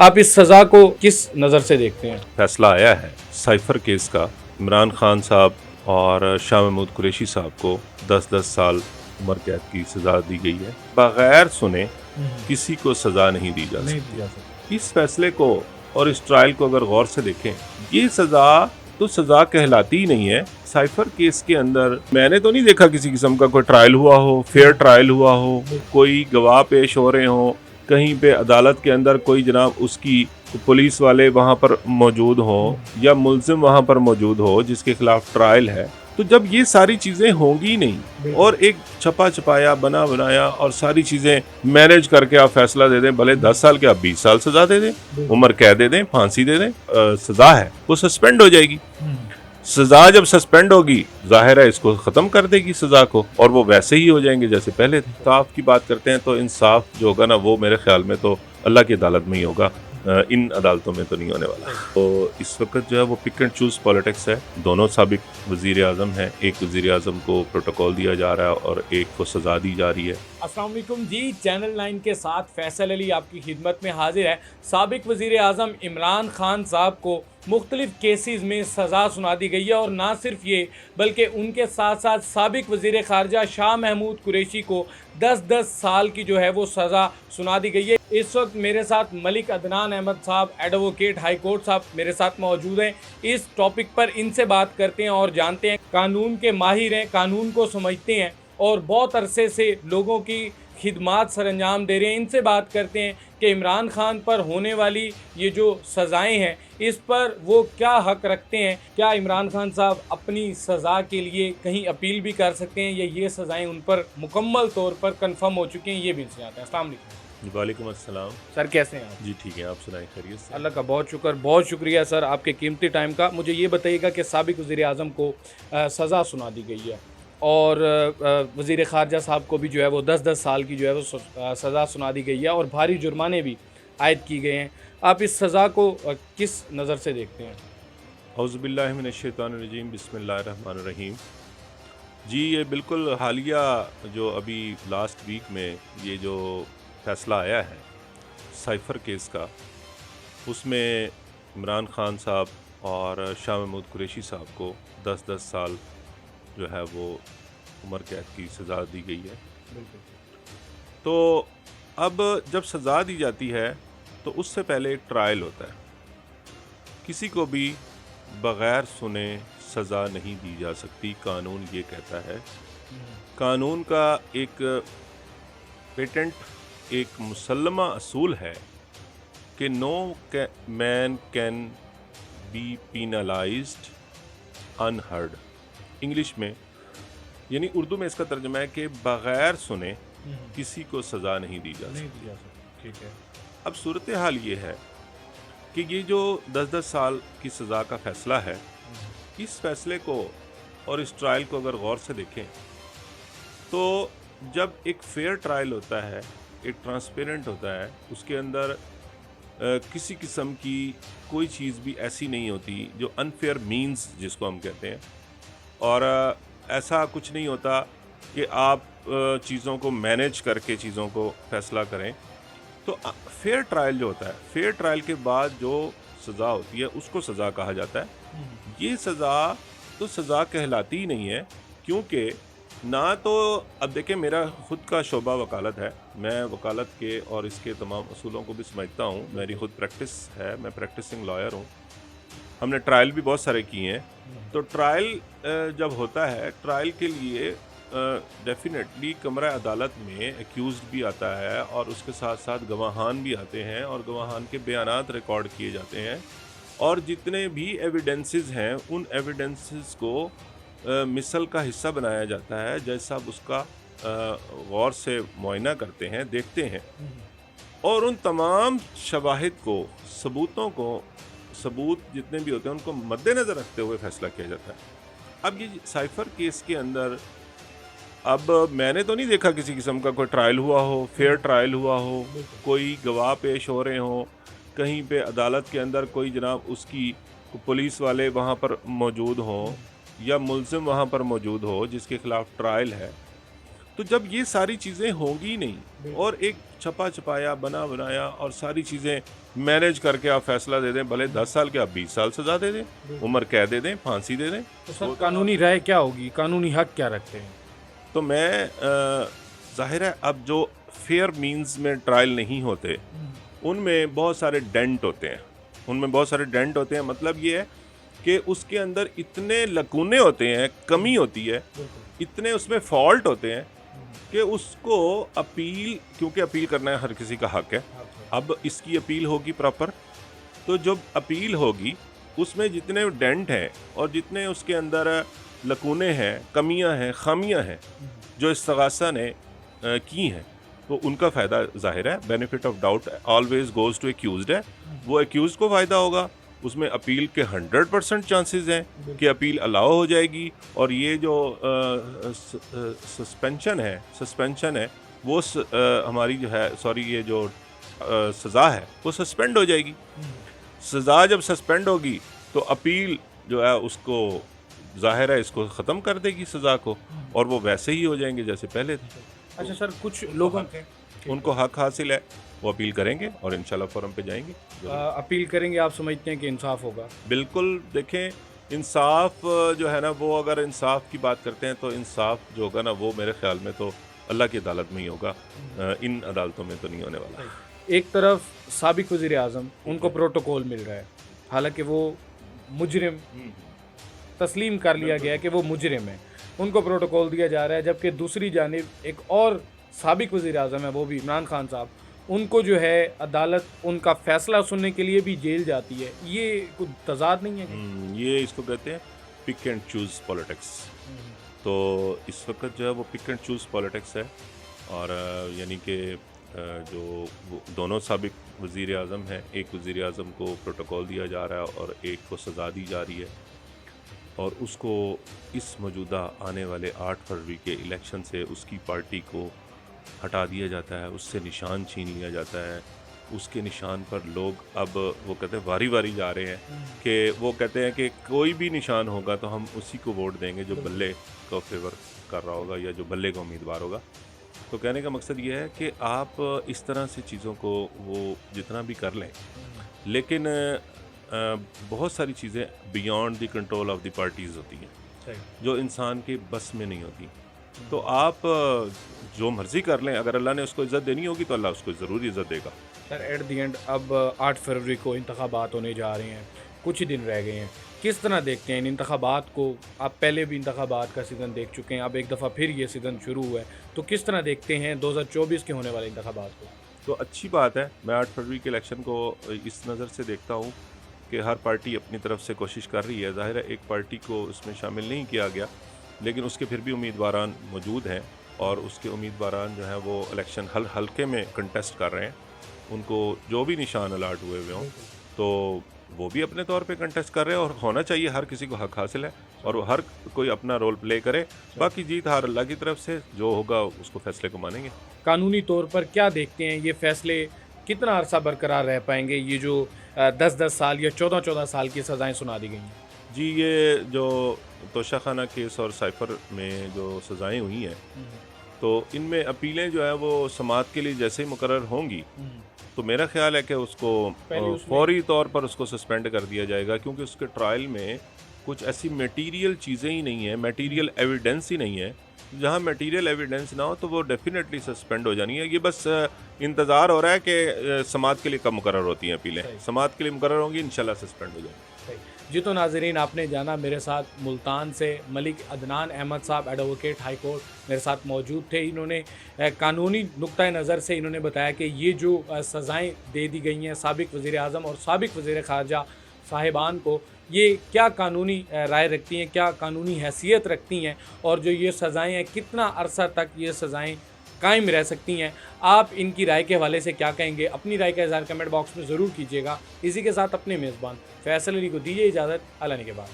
آپ اس سزا کو کس نظر سے دیکھتے ہیں؟ فیصلہ آیا ہے سائفر کیس کا، عمران خان صاحب اور شاہ محمود قریشی صاحب کو 10 سال عمر قید کی سزا دی گئی ہے۔ بغیر سنے کسی کو سزا نہیں دی جا سکتی۔ اس فیصلے کو اور اس ٹرائل کو اگر غور سے دیکھیں، یہ سزا تو سزا کہلاتی ہی نہیں ہے۔ سائفر کیس کے اندر میں نے تو نہیں دیکھا کسی قسم کا کوئی ٹرائل ہوا ہو، فیئر ٹرائل ہوا ہو، کوئی گواہ پیش ہو رہے ہوں، کہیں پہ عدالت کے اندر کوئی جناب اس کی پولیس والے وہاں پر موجود ہوں یا ملزم وہاں پر موجود ہو جس کے خلاف ٹرائل ہے۔ تو جب یہ ساری چیزیں ہوں گی نہیں اور ایک چھپا چھپایا بنا بنایا اور ساری چیزیں مینیج کر کے آپ فیصلہ دے دیں، بھلے 10 سال کے آپ 20 سال سزا دے دیں، عمر قید دے دیں، پھانسی دے دیں، سزا ہے وہ سسپینڈ ہو جائے گی۔ سزا جب سسپینڈ ہوگی ظاہر ہے اس کو ختم کر دے گی سزا کو، اور وہ ویسے ہی ہو جائیں گے جیسے پہلے تھے۔ انصاف کی بات کرتے ہیں تو انصاف جو ہوگا نا وہ میرے خیال میں تو اللہ کی عدالت میں ہی ہوگا، ان عدالتوں میں تو نہیں ہونے والا۔ تو اس وقت جو ہے وہ پک اینڈ چوز پالیٹکس ہے۔ دونوں سابق وزیر اعظم ہیں، ایک وزیر اعظم کو پروٹوکول دیا جا رہا ہے اور ایک کو سزا دی جا رہی ہے۔ السلام علیکم جی، چینل 9 کے ساتھ فیصل علی آپ کی خدمت میں حاضر ہے۔ سابق وزیر اعظم عمران خان صاحب کو مختلف کیسز میں سزا سنا دی گئی ہے، اور نہ صرف یہ بلکہ ان کے ساتھ ساتھ سابق وزیر خارجہ شاہ محمود قریشی کو 10 سال کی جو ہے وہ سزا سنا دی گئی ہے۔ اس وقت میرے ساتھ ملک عدنان احمد صاحب ایڈوکیٹ ہائی کورٹ صاحب میرے ساتھ موجود ہیں۔ اس ٹاپک پر ان سے بات کرتے ہیں اور جانتے ہیں، قانون کے ماہر ہیں، قانون کو سمجھتے ہیں اور بہت عرصے سے لوگوں کی خدمات سر انجام دے رہے ہیں۔ ان سے بات کرتے ہیں کہ عمران خان پر ہونے والی یہ جو سزائیں ہیں اس پر وہ کیا حق رکھتے ہیں، کیا عمران خان صاحب اپنی سزا کے لیے کہیں اپیل بھی کر سکتے ہیں یا یہ سزائیں ان پر مکمل طور پر کنفرم ہو چکی ہیں، یہ بھی ان سے آتا ہے۔ السلام علیکم۔ وعلیکم السلام سر کیسے ہیں آپ؟ جی ٹھیک ہے، آپ سنائیں خیریت سے؟ اللہ کا بہت شکر، بہت شکریہ سر آپ کے قیمتی ٹائم کا۔ مجھے یہ بتائیے گا کہ سابق وزیر اعظم کو سزا سنا دی گئی ہے اور وزیر خارجہ صاحب کو بھی جو ہے وہ 10 سال کی جو ہے وہ سزا سنا دی گئی ہے اور بھاری جرمانے بھی عائد کی گئے ہیں۔ آپ اس سزا کو کس نظر سے دیکھتے ہیں؟ اعوذ باللہ من الشیطان الرجیم، بسم اللہ الرحمن الرحیم۔ جی یہ بالکل حالیہ جو ابھی لاسٹ ویک میں یہ جو فیصلہ آیا ہے سائفر کیس کا، اس میں عمران خان صاحب اور شاہ محمود قریشی صاحب کو 10 سال جو ہے وہ عمر قید کی سزا دی گئی ہے۔ تو اب جب سزا دی جاتی ہے تو اس سے پہلے ایک ٹرائل ہوتا ہے۔ کسی کو بھی بغیر سنے سزا نہیں دی جا سکتی، قانون یہ کہتا ہے۔ قانون کا ایک پیٹنٹ ایک مسلمہ اصول ہے کہ نو مین کین بی پینالائزڈ انہرڈ۔ انگلش میں یعنی اردو میں اس کا ترجمہ ہے کہ بغیر سنے کسی کو سزا نہیں دی جا سکتی۔ ٹھیک ہے۔ اب صورتحال یہ ہے کہ یہ جو 10 سال کی سزا کا فیصلہ ہے، اس فیصلے کو اور اس ٹرائل کو اگر غور سے دیکھیں تو جب ایک فیئر ٹرائل ہوتا ہے، ایک ٹرانسپیرنٹ ہوتا ہے، اس کے اندر کسی قسم کی کوئی چیز بھی ایسی نہیں ہوتی جو انفیئر مینز جس کو ہم کہتے ہیں، اور ایسا کچھ نہیں ہوتا کہ آپ چیزوں کو مینیج کر کے چیزوں کو فیصلہ کریں۔ تو فیئر ٹرائل جو ہوتا ہے، فیئر ٹرائل کے بعد جو سزا ہوتی ہے اس کو سزا کہا جاتا ہے۔ یہ سزا تو سزا کہلاتی ہی نہیں ہے، کیونکہ نہ تو اب دیکھیں میرا خود کا شعبہ وکالت ہے، میں وکالت کے اور اس کے تمام اصولوں کو بھی سمجھتا ہوں، میری خود پریکٹس ہے، میں پریکٹسنگ لائر ہوں۔ ہم نے ٹرائل بھی بہت سارے کیے ہیں۔ تو ٹرائل جب ہوتا ہے، ٹرائل کے لیے ڈیفینیٹلی کمرہ عدالت میں ایکیوزڈ بھی آتا ہے اور اس کے ساتھ ساتھ گواہان بھی آتے ہیں اور گواہان کے بیانات ریکارڈ کیے جاتے ہیں، اور جتنے بھی ایویڈنسز ہیں ان ایویڈنسز کو مثل کا حصہ بنایا جاتا ہے۔ جج صاحب اس کا غور سے معائنہ کرتے ہیں، دیکھتے ہیں، اور ان تمام شواہد کو، ثبوت جتنے بھی ہوتے ہیں ان کو مد نظر رکھتے ہوئے فیصلہ کیا جاتا ہے۔ اب یہ سائفر کیس کے اندر اب میں نے تو نہیں دیکھا کسی قسم کا کوئی ٹرائل ہوا ہو، فیئر ٹرائل ہوا ہو، کوئی گواہ پیش ہو رہے ہوں، کہیں پہ عدالت کے اندر کوئی جناب اس کی پولیس والے وہاں پر موجود ہوں یا ملزم وہاں پر موجود ہو جس کے خلاف ٹرائل ہے۔ تو جب یہ ساری چیزیں ہوں گی نہیں اور ایک چھپا چھپایا بنا بنایا اور ساری چیزیں مینیج کر کے آپ فیصلہ دے دیں، بھلے 10 سال کے آپ 20 سال سزا دے دیں، عمر قید دے دیں، پھانسی دے دیں. تو سر قانونی رائے کیا ہوگی، قانونی حق کیا رکھتے ہیں؟ تو میں ظاہر ہے اب جو فیئر مینز میں ٹرائل نہیں ہوتے ان میں بہت سارے ڈینٹ ہوتے ہیں. مطلب یہ ہے کہ اس کے اندر اتنے لکونے ہوتے ہیں، کمی ہوتی ہے، اتنے اس میں فالٹ ہوتے ہیں کہ اس کو اپیل، کیونکہ اپیل کرنا ہر کسی کا حق ہے. اب اس کی اپیل ہوگی پراپر، تو جب اپیل ہوگی اس میں جتنے ڈینٹ ہیں اور جتنے اس کے اندر لکونے ہیں، کمیاں ہیں، خامیاں ہیں جو استغاثہ نے کی ہیں، تو ان کا فائدہ ظاہر ہے. Benefit of doubt always goes to accused ہے. وہ ایکیوزڈ کو فائدہ ہوگا. اس میں اپیل کے 100% چانسز ہیں کہ اپیل الاؤ ہو جائے گی، اور یہ جو سسپینشن ہے وہ ہماری جو ہے یہ جو سزا ہے وہ سسپینڈ ہو جائے گی. سزا جب سسپینڈ ہوگی تو اپیل جو ہے اس کو ظاہر ہے اس کو ختم کر دے گی سزا کو، اور وہ ویسے ہی ہو جائیں گے جیسے پہلے تھے. اچھا سر، کچھ لوگوں ان کو حق حاصل ہے، وہ اپیل کریں گے اور انشاءاللہ فورم پہ جائیں گے. اپیل کریں گے، آپ سمجھتے ہیں کہ انصاف ہوگا؟ بالکل. دیکھیں انصاف جو ہے نا، وہ اگر انصاف کی بات کرتے ہیں تو انصاف جو ہوگا نا وہ میرے خیال میں تو اللہ کی عدالت میں ہی ہوگا، ان عدالتوں میں تو نہیں ہونے والا. ایک طرف سابق وزیر اعظم، ان کو پروٹوکول مل رہا ہے، حالانکہ وہ مجرم تسلیم کر لیا گیا ہے کہ وہ مجرم ہے، ان کو پروٹوکول دیا جا رہا ہے. جبکہ دوسری جانب ایک اور سابق وزیر اعظم ہے، وہ بھی عمران خان صاحب، ان کو جو ہے عدالت ان کا فیصلہ سننے کے لیے بھی جیل جاتی ہے. یہ کچھ تضاد نہیں ہے؟ یہ اس کو کہتے ہیں پک اینڈ چوز پالیٹکس. تو اس وقت جو ہے وہ پک اینڈ چوز پالیٹکس ہے، اور یعنی کہ جو دونوں سابق وزیر اعظم ہیں، ایک وزیر اعظم کو پروٹوکول دیا جا رہا ہے اور ایک کو سزا دی جا رہی ہے، اور اس کو اس موجودہ آنے والے 8 فروری کے الیکشن سے اس کی پارٹی کو ہٹا دیا جاتا ہے، اس سے نشان چھین لیا جاتا ہے. اس کے نشان پر لوگ اب وہ کہتے ہیں واری واری جا رہے ہیں کہ وہ کہتے ہیں کہ کوئی بھی نشان ہوگا تو ہم اسی کو ووٹ دیں گے جو بلے کو فیور کر رہا ہوگا یا جو بلے کا امیدوار ہوگا. تو کہنے کا مقصد یہ ہے کہ آپ اس طرح سے چیزوں کو وہ جتنا بھی کر لیں، لیکن بہت ساری چیزیں beyond the control of the parties ہوتی ہیں جو انسان کے بس میں نہیں ہوتی. تو آپ جو مرضی کر لیں، اگر اللہ نے اس کو عزت دینی ہوگی تو اللہ اس کو ضرور عزت دے گا. سر ایٹ دی اینڈ اب 8 فروری کو انتخابات ہونے جا رہے ہیں، کچھ ہی دن رہ گئے ہیں. کس طرح دیکھتے ہیں ان انتخابات کو؟ آپ پہلے بھی انتخابات کا سیزن دیکھ چکے ہیں، اب ایک دفعہ پھر یہ سیزن شروع ہوا ہے، تو کس طرح دیکھتے ہیں 2024 کے ہونے والے انتخابات کو؟ تو اچھی بات ہے. میں 8 فروری کے الیکشن کو اس نظر سے دیکھتا ہوں کہ ہر پارٹی اپنی طرف سے کوشش کر رہی ہے. ظاہر ہے ایک پارٹی کو اس میں شامل نہیں کیا گیا، لیکن اس کے پھر بھی امیدواران موجود ہیں، اور اس کے امیدواران جو ہیں وہ الیکشن حلقے میں کنٹیسٹ کر رہے ہیں. ان کو جو بھی نشان الاٹ ہوئے ہوں تو وہ بھی اپنے طور پہ کنٹیسٹ کر رہے ہیں، اور ہونا چاہیے. ہر کسی کو حق حاصل ہے اور وہ ہر کوئی اپنا رول پلے کرے. باقی جیت ہار اللہ کی طرف سے، جو ہوگا اس کو فیصلے کو مانیں گے. قانونی طور پر کیا دیکھتے ہیں یہ فیصلے کتنا عرصہ برقرار رہ پائیں گے، یہ جو 10 سال یا 14 سال کی سزائیں سنا دی گئی ہیں؟ جی، یہ جو توشہ خانہ کیس اور سائفر میں جو سزائیں ہوئی ہیں، تو ان میں اپیلیں جو ہے وہ سماعت کے لیے جیسے ہی مقرر ہوں گی تو میرا خیال ہے کہ اس کو فوری طور پر اس کو سسپینڈ کر دیا جائے گا، کیونکہ اس کے ٹرائل میں کچھ ایسی میٹیریل چیزیں ہی نہیں ہیں، میٹیریل ایویڈنس ہی نہیں ہے. جہاں میٹیریل ایویڈنس نہ ہو تو وہ ڈیفینیٹلی سسپینڈ ہو جانی ہے. یہ بس انتظار ہو رہا ہے کہ سماعت کے لیے کب مقرر ہوتی ہیں اپیلیں. سماعت کے لیے مقرر ہوں گی، انشاءاللہ سسپینڈ ہو جائیں گی. جی تو ناظرین، آپ نے جانا، میرے ساتھ ملتان سے ملک عدنان احمد صاحب ایڈوکیٹ ہائی کورٹ میرے ساتھ موجود تھے. انہوں نے قانونی نقطۂ نظر سے انہوں نے بتایا کہ یہ جو سزائیں دے دی گئی ہیں سابق وزیر اعظم اور سابق وزیر خارجہ صاحبان کو، یہ کیا قانونی رائے رکھتی ہیں، کیا قانونی حیثیت رکھتی ہیں، اور جو یہ سزائیں ہیں کتنا عرصہ تک یہ سزائیں قائم رہ سکتی ہیں. آپ ان کی رائے کے حوالے سے کیا کہیں گے؟ اپنی رائے کا اظہار کمنٹ باکس میں ضرور کیجیے گا. اسی کے ساتھ اپنے میزبان فیصل علی کو دیجیے اجازت. اللہ نے کے بعد.